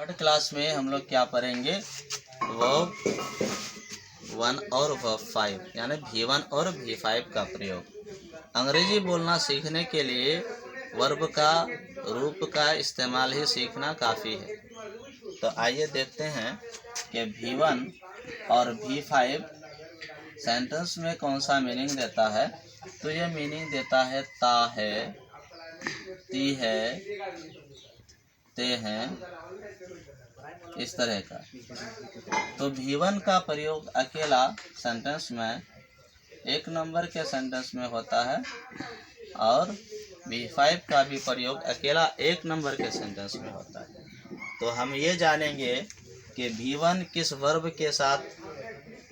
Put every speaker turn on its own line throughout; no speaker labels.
Third class में हम लोग क्या पढ़ेंगे, वर्ब 1 और वर्ब 5 यानी V1 और V5 का प्रयोग। अंग्रेजी बोलना सीखने के लिए वर्ब का रूप का इस्तेमाल ही सीखना काफ़ी है। तो आइए देखते हैं कि V1 और V5 सेंटेंस में कौन सा मीनिंग देता है। तो ये मीनिंग देता है ता है, ती है, ते हैं, इस तरह का। तो V1 का प्रयोग अकेला सेंटेंस में 1 नंबर के सेंटेंस में होता है और V5 का भी प्रयोग अकेला 1 नंबर के सेंटेंस में होता है। तो हम ये जानेंगे कि V1 किस वर्ब के साथ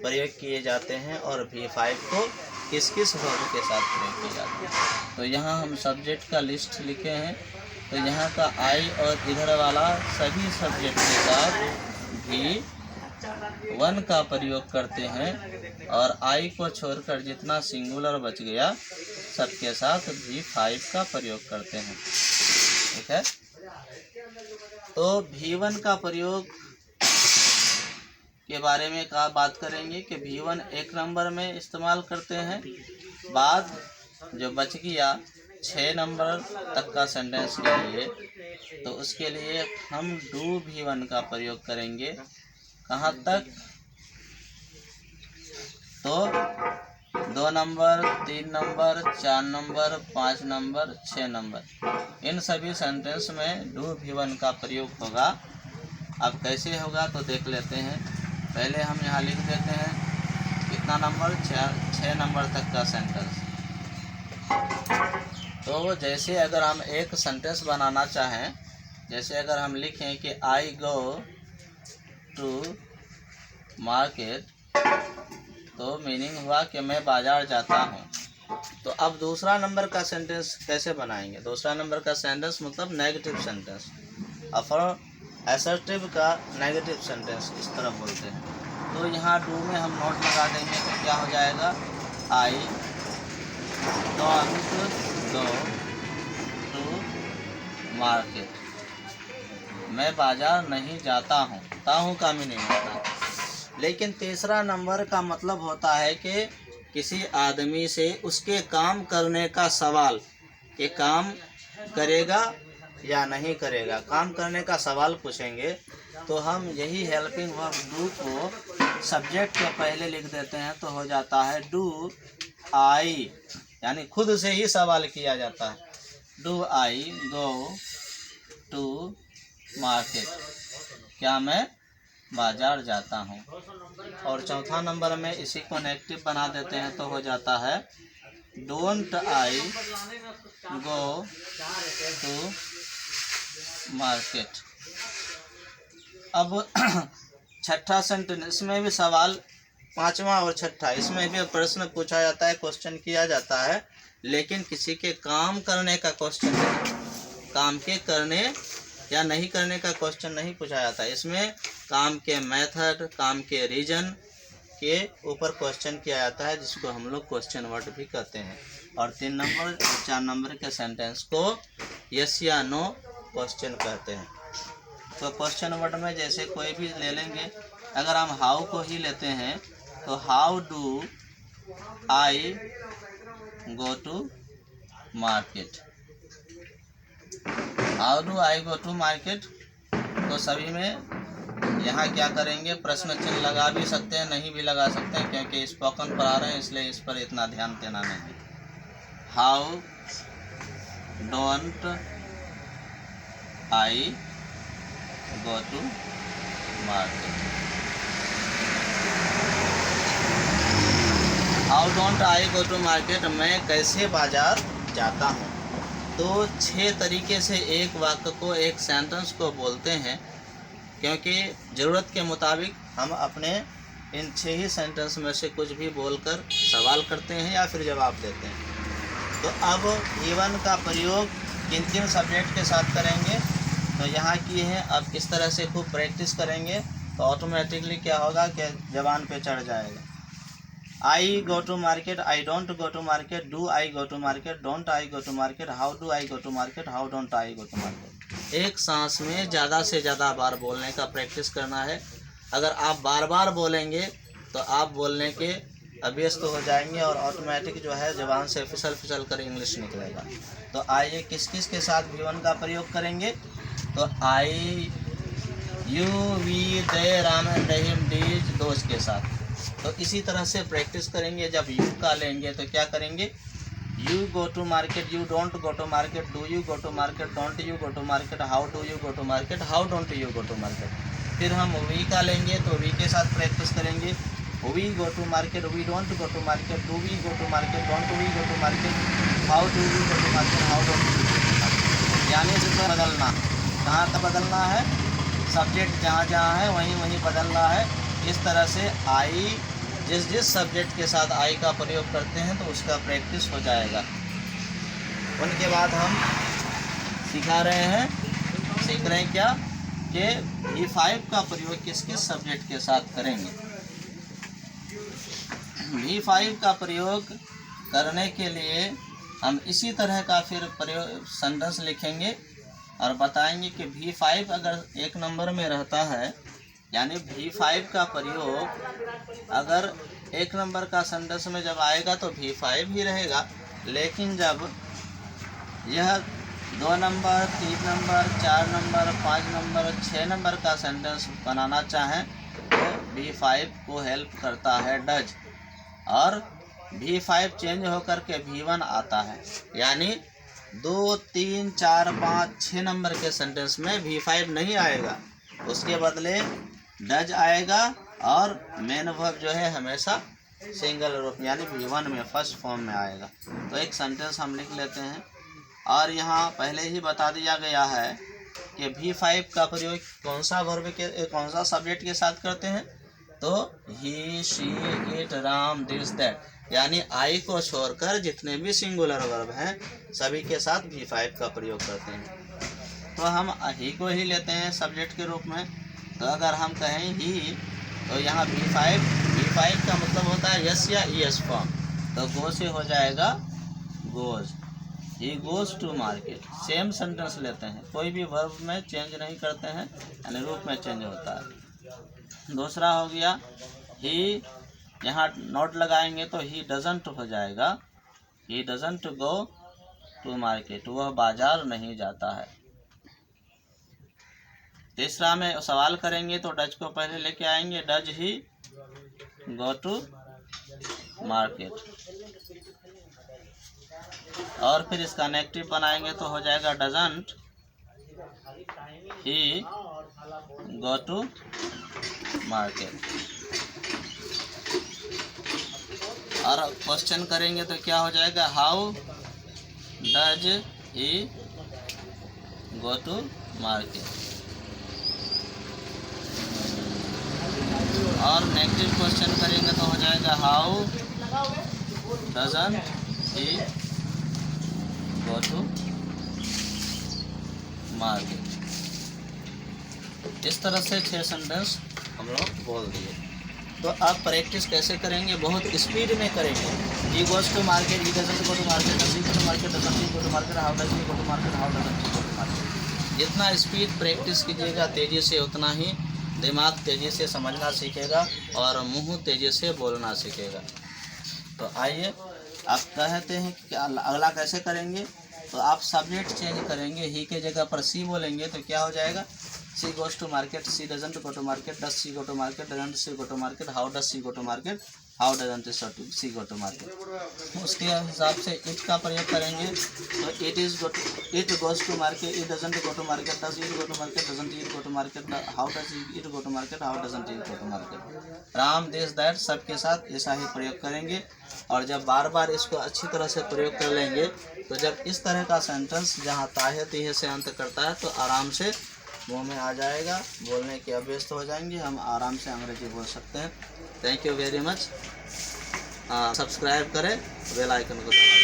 प्रयोग किए जाते हैं और V5 को किस किस वर्ब के साथ प्रयोग किए जाते हैं। तो यहाँ हम सब्जेक्ट का लिस्ट लिखे हैं। तो यहाँ का आई और इधर वाला सभी सब्जेक्ट के साथ V1 का प्रयोग करते हैं और आई को छोड़कर जितना सिंगुलर बच गया सबके साथ V5 का प्रयोग करते हैं। ठीक है। तो V1 का प्रयोग के बारे में बात करेंगे कि V1 1 नंबर में इस्तेमाल करते हैं। बाद जो बच गया 6 नंबर तक का सेंटेंस के लिए, तो उसके लिए हम डू V1 का प्रयोग करेंगे। कहाँ तक? तो 2 number, 3 number, 4 number, 5 number, 6 number, इन सभी सेंटेंस में डू V1 का प्रयोग होगा। अब कैसे होगा तो देख लेते हैं। पहले हम यहाँ लिख देते हैं कितना नंबर, 6 नंबर तक का सेंटेंस। तो जैसे अगर हम एक सेंटेंस बनाना चाहें, जैसे अगर हम लिखें कि आई गो टू मार्केट, तो मीनिंग हुआ कि मैं बाज़ार जाता हूँ। तो अब दूसरा नंबर का सेंटेंस कैसे बनाएंगे? दूसरा नंबर का सेंटेंस मतलब नेगेटिव सेंटेंस। असर्टिव का नेगेटिव सेंटेंस इस तरह बोलते हैं। तो यहाँ डू में हम नोट लगा देंगे तो क्या हो जाएगा, I don't go to market, मैं बाज़ार नहीं जाता हूँ। ताहू का मीनिंग होता है। लेकिन तीसरा नंबर का मतलब होता है कि किसी आदमी से उसके काम करने का सवाल, कि काम करेगा या नहीं करेगा, काम करने का सवाल पूछेंगे। तो हम यही हेल्पिंग वर्ब डू को सब्जेक्ट के पहले लिख देते हैं तो हो जाता है डू आई, यानी खुद से ही सवाल किया जाता है। Do I go to market, क्या मैं बाजार जाता हूँ। और चौथा नंबर में इसी को नेगेटिव बना देते हैं तो हो जाता है don't I go to market. अब छठा सेंटेंस, इसमें भी सवाल, पांचवा और छठा, इसमें भी प्रश्न पूछा जाता है, क्वेश्चन किया जाता है, लेकिन किसी के काम करने का क्वेश्चन नहीं, काम के करने या नहीं करने का क्वेश्चन नहीं पूछा जाता है। इसमें काम के मेथड, काम के रीजन के ऊपर क्वेश्चन किया जाता है, जिसको हम लोग क्वेश्चन वर्ड भी कहते हैं। और 3 नंबर और 4 नंबर के सेंटेंस को यस या नो क्वेश्चन कहते हैं। तो क्वेश्चन वर्ड में जैसे कोई भी ले लेंगे, अगर हम हाउ को ही लेते हैं तो how do I go to market, how do I go to market. तो सभी में यहाँ क्या करेंगे, प्रश्न चिन्ह लगा भी सकते हैं, नहीं भी लगा सकते हैं, क्योंकि स्पोकन पढ़ा रहे हैं इसलिए इस पर इतना ध्यान देना नहीं। How don't I go to market, how don't I go to market, मैं कैसे बाजार जाता हूँ। तो 6 तरीके से एक वाक्य को, एक सेंटेंस को बोलते हैं, क्योंकि ज़रूरत के मुताबिक हम अपने इन 6 ही सेंटेंस में से कुछ भी बोलकर सवाल करते हैं या फिर जवाब देते हैं। तो अब V1 का प्रयोग किन किन सब्जेक्ट के साथ करेंगे तो यहाँ किए हैं। अब इस तरह से खूब प्रैक्टिस करेंगे तो ऑटोमेटिकली क्या होगा कि जबान पे चढ़ जाएगा। I go to market, I don't go to market, do I go to market, don't I go to market, how do I go to market, how don't I go to market. एक सांस में ज़्यादा से ज़्यादा बार बोलने का practice करना है। अगर आप बार बार बोलेंगे तो आप बोलने के अभ्यस्त हो जाएंगे और ऑटोमेटिक जो है ज़बान से फिसल फिसल कर इंग्लिश निकलेगा। तो आइए किस किस के साथ V1 का प्रयोग करेंगे। तो I, you, we, they, Ram and Rahim, these, those के साथ। तो इसी तरह से प्रैक्टिस करेंगे। जब यू का लेंगे तो क्या करेंगे, you go to market, you don't go to market, do you go to market, don't you go to market, how do you go to market, how don't you go to market. फिर हम we का लेंगे तो we के साथ practice करेंगे, we go to market, we don't go to market, do we go to market, don't we go to market, how do we go to market, how don't we go to market. यानी इसको बदलना, कहाँ तक बदलना है, subject जहाँ जहाँ है वहीं वहीं बदलना है। इस तरह से आई, जिस सब्जेक्ट के साथ आई का प्रयोग करते हैं तो उसका प्रैक्टिस हो जाएगा। उनके बाद हम सीख रहे हैं क्या कि V5 का प्रयोग किस किस सब्जेक्ट के साथ करेंगे। V5 का प्रयोग करने के लिए हम इसी तरह का फिर प्रयोग सेंटेंस लिखेंगे और बताएंगे कि V5 अगर एक नंबर में रहता है, यानी V5 का प्रयोग अगर एक नंबर का सेंटेंस में जब आएगा तो V5 ही रहेगा। लेकिन जब यह 2 number, 3 number, 4 number, 5 number, 6 number का सेंटेंस बनाना चाहें तो V5 को हेल्प करता है डज, और V5 चेंज होकर के V1 आता है। यानी 2, 3, 4, 5, 6 नंबर के सेंटेंस में V5 नहीं आएगा, उसके बदले डज आएगा और मेन वर्ब जो है हमेशा सिंगल रूप यानी V1 में फर्स्ट फॉर्म में आएगा। तो एक सेंटेंस हम लिख लेते हैं। और यहाँ पहले ही बता दिया गया है कि V5 का प्रयोग कौन सा वर्ब के कौन सा सब्जेक्ट के साथ करते हैं। तो he, she, it, Ram, this, that, यानी आई को छोड़कर जितने भी सिंगुलर वर्ब हैं सभी के साथ V5 का प्रयोग करते हैं। तो हम ही को ही लेते हैं सब्जेक्ट के रूप में। तो अगर हम कहें ही तो यहाँ V5 का मतलब होता है यस या ईएस फॉर्म। तो गो से हो जाएगा goes, he goes to market. Same sentence लेते हैं, कोई भी वर्ब में चेंज नहीं करते हैं, यानी रूप में चेंज होता है। दूसरा हो गया ही, यहाँ नोट लगाएंगे तो ही डजंट हो जाएगा, he doesn't go to market, वह बाजार नहीं जाता है। तीसरा में सवाल करेंगे तो डज को पहले लेके आएंगे, does he go to market, और फिर इसका नेगेटिव बनाएंगे तो हो जाएगा doesn't he go to market. और क्वेश्चन करेंगे तो क्या हो जाएगा, how does he go to market. और नेगेटिव क्वेश्चन करेंगे तो हो जाएगा how doesn't he go to market. इस तरह से 6 सेंटेंस हम लोग बोल दिए। तो आप प्रैक्टिस कैसे करेंगे, बहुत स्पीड में करेंगे। He goes to market, he doesn't go to market, does he go to market, doesn't he go to market, how does he go to market, how doesn't he go to market. जितना speed practice कीजिएगा तेज़ी से उतना ही दिमाग तेज़ी से समझना सीखेगा और मुंह तेज़ी से बोलना सीखेगा। तो आइए आप कहते हैं कि अगला कैसे करेंगे। तो आप सब्जेक्ट चेंज करेंगे, ही के जगह पर सी बोलेंगे तो क्या हो जाएगा, she goes to market, she doesn't go to market, does she go to market, doesn't she go to market, how does she go to market, how doesn't she go to market. उसके हिसाब से it का प्रयोग करेंगे तो it goes to market, it doesn't go to market, does it go to market, doesn't it go to market, how does it go to market, how doesn't it go to market. Ram, this, that सबके साथ ऐसा ही प्रयोग करेंगे। और जब बार बार इसको अच्छी तरह से प्रयोग कर लेंगे तो जब इस तरह का सेंटेंस जहाँ ताहे तीहे से अंत करता है तो आराम से मुँह में आ जाएगा, बोलने के अभ्यस्त हो जाएंगे, हम आराम से अंग्रेजी बोल सकते हैं। Thank you very much. Subscribe करें, बेल आइकन को दबाएं।